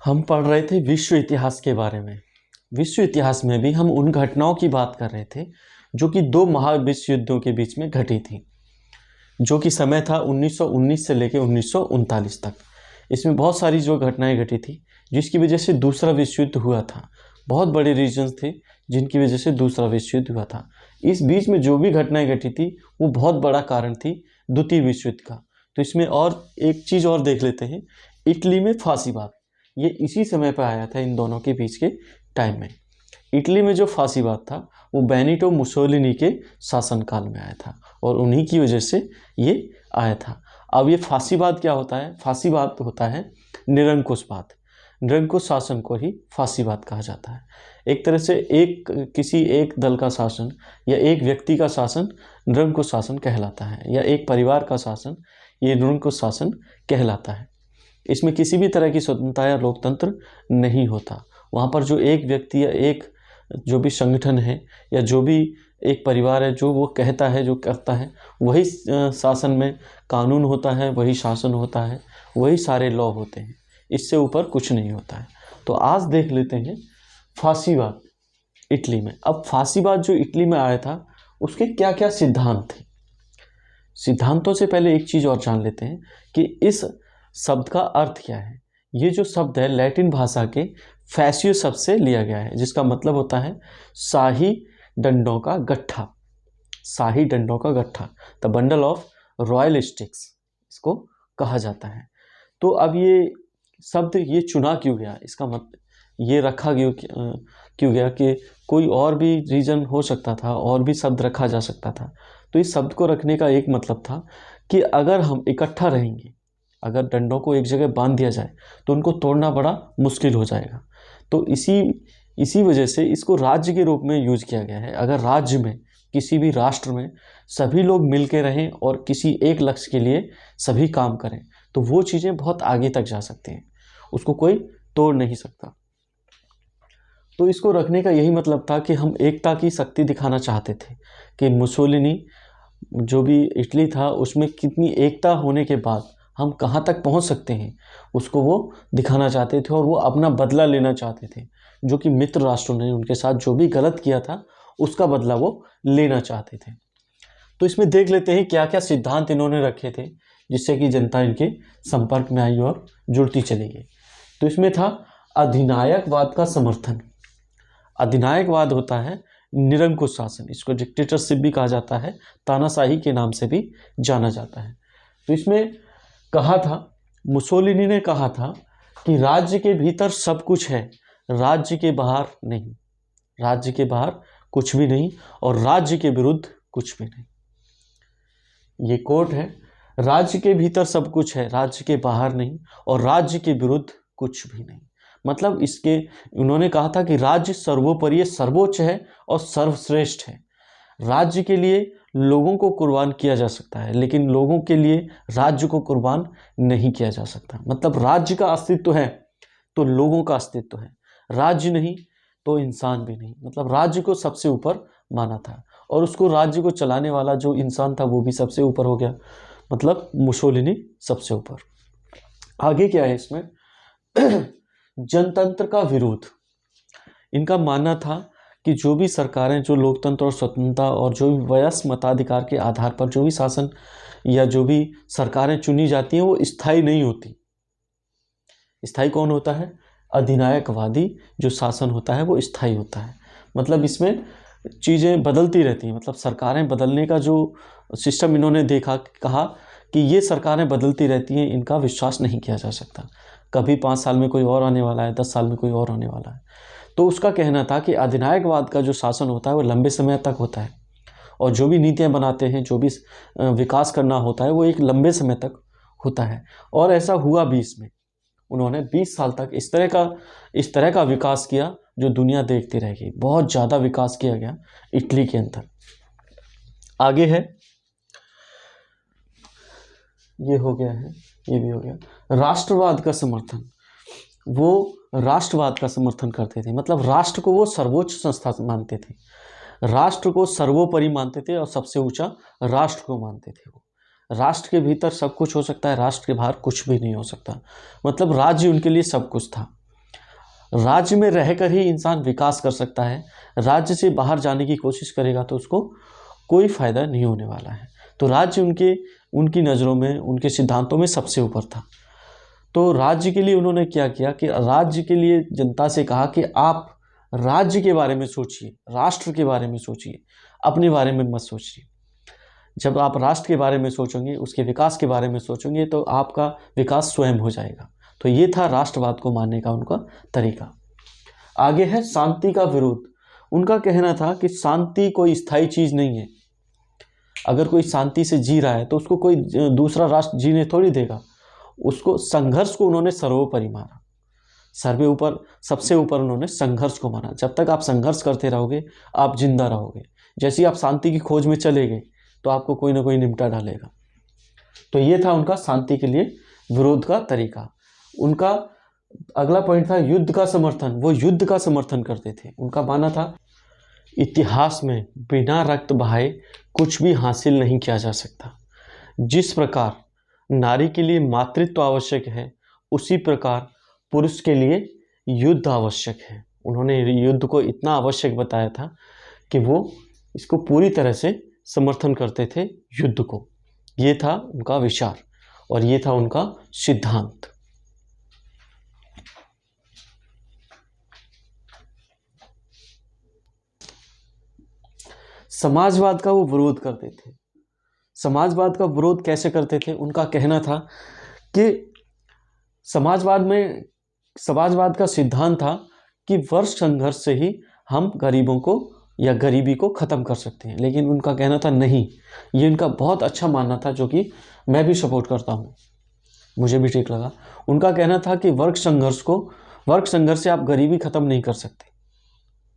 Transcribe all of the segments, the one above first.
हम पढ़ रहे थे विश्व इतिहास के बारे में। विश्व इतिहास में भी हम उन घटनाओं की बात कर रहे थे जो कि दो महाविश्व युद्धों के बीच में घटी थी, जो कि समय था 1919 से लेकर 1939 तक। इसमें बहुत सारी जो घटनाएं घटी थी जिसकी वजह से दूसरा विश्व युद्ध हुआ था। बहुत बड़े रीजन्स थे जिनकी वजह से दूसरा विश्व युद्ध हुआ था। इस बीच में जो भी घटनाएं घटी थी वो बहुत बड़ा कारण थी द्वितीय विश्व युद्ध का। तो इसमें और एक चीज़ और देख लेते हैं, इटली में फांसीवाद। ये इसी समय पर आया था, इन दोनों के बीच के टाइम में। इटली में जो फांसीवाद था वो बेनिटो मुसोलिनी के शासनकाल में आया था और उन्हीं की वजह से ये आया था। अब ये फांसीवाद क्या होता है? फांसीवाद होता है निरंकुशवाद। निरंकुश शासन को ही फांसीवाद कहा जाता है। एक तरह से किसी एक दल का शासन या एक व्यक्ति का शासन निरंकुश शासन कहलाता है, या एक परिवार का शासन ये निरंकुश शासन कहलाता है। इसमें किसी भी तरह की स्वतंत्रता या लोकतंत्र नहीं होता। वहाँ पर जो एक व्यक्ति या एक जो भी संगठन है या जो भी एक परिवार है, जो वो कहता है, जो करता है, वही शासन में कानून होता है, वही शासन होता है, वही सारे लॉ होते हैं। इससे ऊपर कुछ नहीं होता है। तो आज देख लेते हैं फांसीवाद इटली में। अब फांसीवाद जो इटली में आया था उसके क्या क्या सिद्धांत थे। सिद्धांतों से पहले एक चीज़ और जान लेते हैं कि इस शब्द का अर्थ क्या है। ये जो शब्द है लैटिन भाषा के फैसियो शब्द से लिया गया है, जिसका मतलब होता है शाही डंडों का गट्ठा। शाही डंडों का गट्ठा, the bundle of royal sticks इसको कहा जाता है। तो अब ये शब्द ये चुना क्यों गया, इसका मतलब ये रखा क्यों गया कि कोई और भी रीजन हो सकता था, और भी शब्द रखा जा सकता था। तो इस शब्द को रखने का एक मतलब था कि अगर हम इकट्ठा रहेंगे, अगर डंडों को एक जगह बांध दिया जाए तो उनको तोड़ना बड़ा मुश्किल हो जाएगा। तो इसी वजह से इसको राज्य के रूप में यूज किया गया है। अगर राज्य में, किसी भी राष्ट्र में सभी लोग मिल के रहें और किसी एक लक्ष्य के लिए सभी काम करें तो वो चीज़ें बहुत आगे तक जा सकती हैं, उसको कोई तोड़ नहीं सकता। तो इसको रखने का यही मतलब था कि हम एकता की शक्ति दिखाना चाहते थे कि मुसोलिनी जो भी इटली था उसमें कितनी एकता होने के बाद हम कहाँ तक पहुँच सकते हैं, उसको वो दिखाना चाहते थे। और वो अपना बदला लेना चाहते थे, जो कि मित्र राष्ट्रों ने उनके साथ जो भी गलत किया था उसका बदला वो लेना चाहते थे। तो इसमें देख लेते हैं क्या क्या सिद्धांत इन्होंने रखे थे जिससे कि जनता इनके संपर्क में आई और जुड़ती चली गई। तो इसमें था अधिनायकवाद का समर्थन। अधिनायकवाद होता है निरंकुश शासन, इसको डिक्टेटरशिप भी कहा जाता है, तानाशाही के नाम से भी जाना जाता है। तो इसमें कहा था, मुसोलिनी ने कहा था कि राज्य के भीतर सब कुछ है, राज्य के बाहर नहीं। राज्य के बाहर कुछ भी नहीं और राज्य के विरुद्ध कुछ भी नहीं। ये कोट है, राज्य के भीतर सब कुछ है, राज्य के बाहर नहीं, और राज्य के विरुद्ध कुछ भी नहीं। मतलब इसके उन्होंने कहा था कि राज्य सर्वोपरि, सर्वोच्च है और सर्वश्रेष्ठ है। राज्य के लिए लोगों को कुर्बान किया जा सकता है, लेकिन लोगों के लिए राज्य को कुर्बान नहीं किया जा सकता। मतलब राज्य का अस्तित्व है तो लोगों का अस्तित्व है, राज्य नहीं तो इंसान भी नहीं। मतलब राज्य को सबसे ऊपर माना था और उसको राज्य को चलाने वाला जो इंसान था वो भी सबसे ऊपर हो गया। मतलब मुसोलिनी सबसे ऊपर। आगे क्या है इसमें जनतंत्र का विरोध। इनका मानना था कि जो भी सरकारें, जो लोकतंत्र और स्वतंत्रता और जो भी वयस्क मताधिकार के आधार पर जो भी शासन या जो भी सरकारें चुनी जाती हैं वो स्थायी नहीं होती। स्थायी कौन होता है? अधिनायकवादी जो शासन होता है वो स्थायी होता है। मतलब इसमें चीज़ें बदलती रहती हैं। मतलब सरकारें बदलने का जो सिस्टम इन्होंने देखा, कहा कि ये सरकारें बदलती रहती हैं, इनका विश्वास नहीं किया जा सकता। कभी 5 साल में कोई और आने वाला है, 10 साल में कोई और आने वाला है। तो उसका कहना था कि अधिनायकवाद का जो शासन होता है वो लंबे समय तक होता है और जो भी नीतियाँ बनाते हैं, जो भी विकास करना होता है वो एक लंबे समय तक होता है। और ऐसा हुआ भी इसमें। उन्होंने 20 साल तक इस तरह का विकास किया जो दुनिया देखती रह गई। बहुत ज़्यादा विकास किया गया इटली के अंदर। आगे है, ये हो गया है, ये भी हो गया। राष्ट्रवाद का समर्थन। वो राष्ट्रवाद का समर्थन करते थे, मतलब राष्ट्र को वो सर्वोच्च संस्था मानते थे, राष्ट्र को सर्वोपरि मानते थे और सबसे ऊंचा राष्ट्र को मानते थे। वो राष्ट्र के भीतर सब कुछ हो सकता है, राष्ट्र के बाहर कुछ भी नहीं हो सकता। मतलब राज्य उनके लिए सब कुछ था। राज्य में रहकर ही इंसान विकास कर सकता है। राज्य से बाहर जाने की कोशिश करेगा तो उसको कोई फायदा नहीं होने वाला है। तो राज्य उनकी नज़रों में, उनके सिद्धांतों में सबसे ऊपर था। तो राज्य के लिए उन्होंने क्या किया कि राज्य के लिए जनता से कहा कि आप राज्य के बारे में सोचिए, राष्ट्र के बारे में सोचिए, अपने बारे में मत सोचिए। जब आप राष्ट्र के बारे में सोचेंगे, उसके विकास के बारे में सोचेंगे, तो आपका विकास स्वयं हो जाएगा। तो ये था राष्ट्रवाद को मानने का उनका तरीका। आगे है शांति का विरोध। उनका कहना था कि शांति कोई स्थायी चीज़ नहीं है। अगर कोई शांति से जी रहा है तो उसको कोई दूसरा राष्ट्र जीने थोड़ी देगा। उसको, संघर्ष को उन्होंने सर्वोपरि माना। सबसे ऊपर उन्होंने संघर्ष को माना। जब तक आप संघर्ष करते रहोगे, आप जिंदा रहोगे। जैसे ही आप शांति की खोज में चले गए तो आपको कोई ना कोई निपटा डालेगा। तो ये था उनका शांति के लिए विरोध का तरीका। उनका अगला पॉइंट था युद्ध का समर्थन। वो युद्ध का समर्थन करते थे। उनका मानना था इतिहास में बिना रक्त बहाए कुछ भी हासिल नहीं किया जा सकता। जिस प्रकार नारी के लिए मातृत्व आवश्यक है, उसी प्रकार पुरुष के लिए युद्ध आवश्यक है। उन्होंने युद्ध को इतना आवश्यक बताया था कि वो इसको पूरी तरह से समर्थन करते थे, युद्ध को। ये था उनका विचार और ये था उनका सिद्धांत। समाजवाद का वो विरोध करते थे। समाजवाद का विरोध कैसे करते थे? उनका कहना था कि समाजवाद का सिद्धांत था कि वर्ग संघर्ष से ही हम गरीबों को या गरीबी को ख़त्म कर सकते हैं। लेकिन उनका कहना था नहीं, ये उनका बहुत अच्छा मानना था, जो कि मैं भी सपोर्ट करता हूँ, मुझे भी ठीक लगा। उनका कहना था कि वर्ग संघर्ष से आप गरीबी ख़त्म नहीं कर सकते।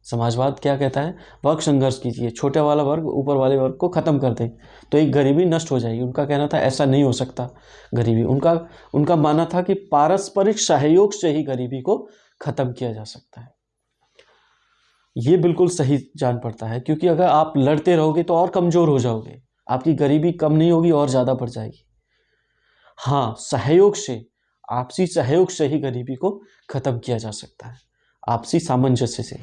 समाजवाद क्या कहता है? वर्ग संघर्ष कीजिए, छोटे वाला वर्ग ऊपर वाले वर्ग को ख़त्म कर दें तो एक गरीबी नष्ट हो जाएगी। उनका कहना था ऐसा नहीं हो सकता गरीबी। उनका मानना था कि पारस्परिक सहयोग से ही गरीबी को ख़त्म किया जा सकता है। ये बिल्कुल सही जान पड़ता है, क्योंकि अगर आप लड़ते रहोगे तो और कमज़ोर हो जाओगे, आपकी गरीबी कम नहीं होगी और ज़्यादा बढ़ जाएगी। हाँ, आपसी सहयोग से ही गरीबी को ख़त्म किया जा सकता है, आपसी सामंजस्य से।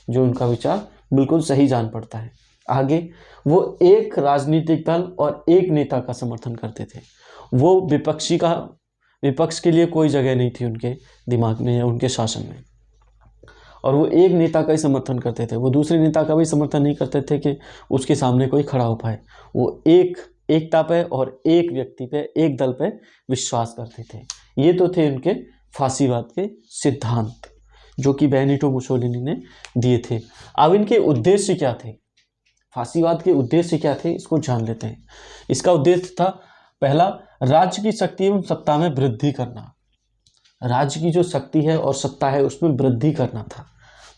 जो उनका विचार बिल्कुल सही जान पड़ता है। आगे, वो एक राजनीतिक दल और एक नेता का समर्थन करते थे। वो विपक्ष के लिए कोई जगह नहीं थी उनके दिमाग में या उनके शासन में। और वो एक नेता का ही समर्थन करते थे। वो दूसरे नेता का भी समर्थन नहीं करते थे कि उसके सामने कोई खड़ा हो पाए। वो एकता पे और एक व्यक्ति पे, एक दल पे विश्वास करते थे। ये तो थे उनके फासीवाद के सिद्धांत, जो कि बेनिटो मुसोलिनी ने दिए थे। अब इनके उद्देश्य क्या थे? फासीवाद के उद्देश्य क्या थे, इसको जान लेते हैं। इसका उद्देश्य था, पहला, राज्य की शक्ति एवं सत्ता में वृद्धि करना। राज्य की जो शक्ति है और सत्ता है उसमें वृद्धि करना था।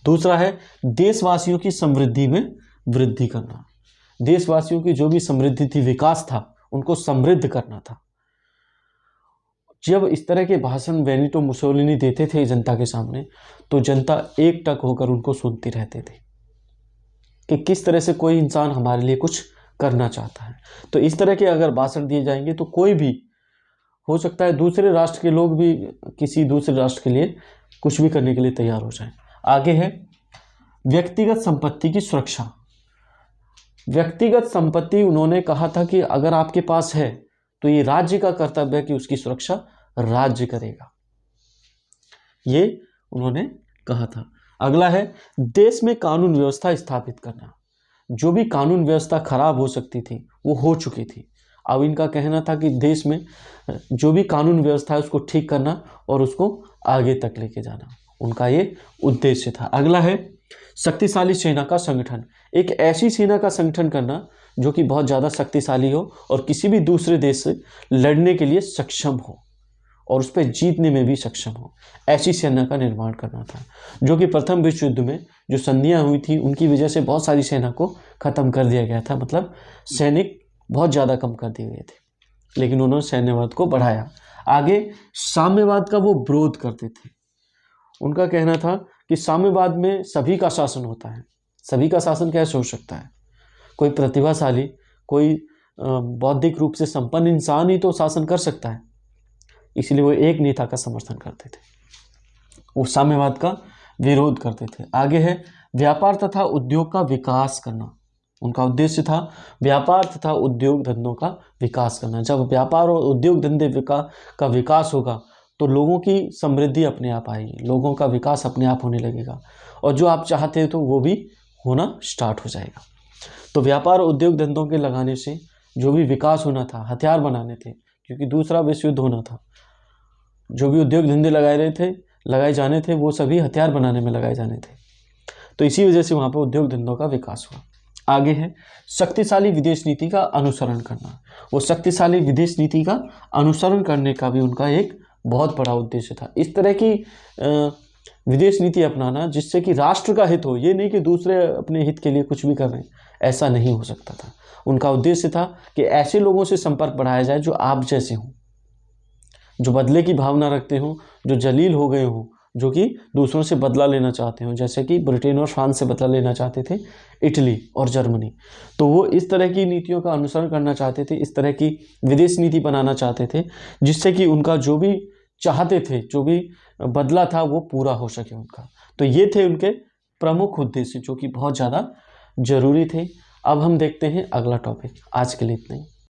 दूसरा है देशवासियों की समृद्धि में वृद्धि करना। देशवासियों की जो भी समृद्धि थी, विकास था, उनको समृद्ध करना था। जब इस तरह के भाषण बेनिटो मुसोलिनी देते थे जनता के सामने, तो जनता एकटक होकर उनको सुनती रहते थे कि किस तरह से कोई इंसान हमारे लिए कुछ करना चाहता है। तो इस तरह के अगर भाषण दिए जाएंगे तो कोई भी, हो सकता है दूसरे राष्ट्र के लोग भी किसी दूसरे राष्ट्र के लिए कुछ भी करने के लिए तैयार हो जाएं। आगे है व्यक्तिगत संपत्ति की सुरक्षा। व्यक्तिगत संपत्ति, उन्होंने कहा था कि अगर आपके पास है तो ये राज्य का कर्तव्य है कि उसकी सुरक्षा राज्य करेगा। ये उन्होंने कहा था। अगला है देश में कानून व्यवस्था स्थापित करना। जो भी कानून व्यवस्था खराब हो सकती थी वो हो चुकी थी। अब इनका कहना था कि देश में जो भी कानून व्यवस्था है उसको ठीक करना और उसको आगे तक लेके जाना, उनका ये उद्देश्य था। अगला है शक्तिशाली सेना का संगठन। एक ऐसी सेना का संगठन करना जो कि बहुत ज़्यादा शक्तिशाली हो और किसी भी दूसरे देश से लड़ने के लिए सक्षम हो और उस पर जीतने में भी सक्षम हो। ऐसी सेना का निर्माण करना था, जो कि प्रथम विश्व युद्ध में जो संधियाँ हुई थी उनकी वजह से बहुत सारी सेना को ख़त्म कर दिया गया था। मतलब सैनिक बहुत ज़्यादा कम कर दिए गए थे, लेकिन उन्होंने सैन्यवाद को बढ़ाया। आगे साम्यवाद का वो विरोध करते थे। उनका कहना था कि साम्यवाद में सभी का शासन होता है। सभी का शासन कैसे हो सकता है? कोई प्रतिभाशाली, कोई बौद्धिक रूप से संपन्न इंसान ही तो शासन कर सकता है। इसलिए वो एक नेता का समर्थन करते थे। वो साम्यवाद का विरोध करते थे। आगे है व्यापार तथा उद्योग का विकास करना। उनका उद्देश्य था व्यापार तथा उद्योग धंधों का विकास करना। जब व्यापार और उद्योग धंधे का विकास होगा तो लोगों की समृद्धि अपने आप आएगी, लोगों का विकास अपने आप होने लगेगा और जो आप चाहते हैं तो वो भी होना स्टार्ट हो जाएगा। तो व्यापार और उद्योग धंधों के लगाने से जो भी विकास होना था, हथियार बनाने थे, क्योंकि दूसरा विश्व युद्ध होना था। जो भी उद्योग धंधे लगाए जाने थे वो सभी हथियार बनाने में लगाए जाने थे। तो इसी वजह से वहाँ पर उद्योग धंधों का विकास हुआ। आगे है शक्तिशाली विदेश नीति का अनुसरण करना। वो शक्तिशाली विदेश नीति का अनुसरण करने का भी उनका एक बहुत बड़ा उद्देश्य था। इस तरह की विदेश नीति अपनाना जिससे कि राष्ट्र का हित हो, ये नहीं कि दूसरे अपने हित के लिए कुछ भी कर रहे हैं, ऐसा नहीं हो सकता था। उनका उद्देश्य था कि ऐसे लोगों से संपर्क बढ़ाया जाए जो आप जैसे हों, जो बदले की भावना रखते हों, जो जलील हो गए हों, जो कि दूसरों से बदला लेना चाहते हों, जैसे कि ब्रिटेन और फ्रांस से बदला लेना चाहते थे इटली और जर्मनी। तो वो इस तरह की नीतियों का अनुसरण करना चाहते थे, इस तरह की विदेश नीति बनाना चाहते थे जिससे कि उनका जो भी चाहते थे, जो भी बदला था वो पूरा हो सके उनका। तो ये थे उनके प्रमुख उद्देश्य जो कि बहुत ज़्यादा जरूरी थे। अब हम देखते हैं अगला टॉपिक। आज के लिए इतना ही।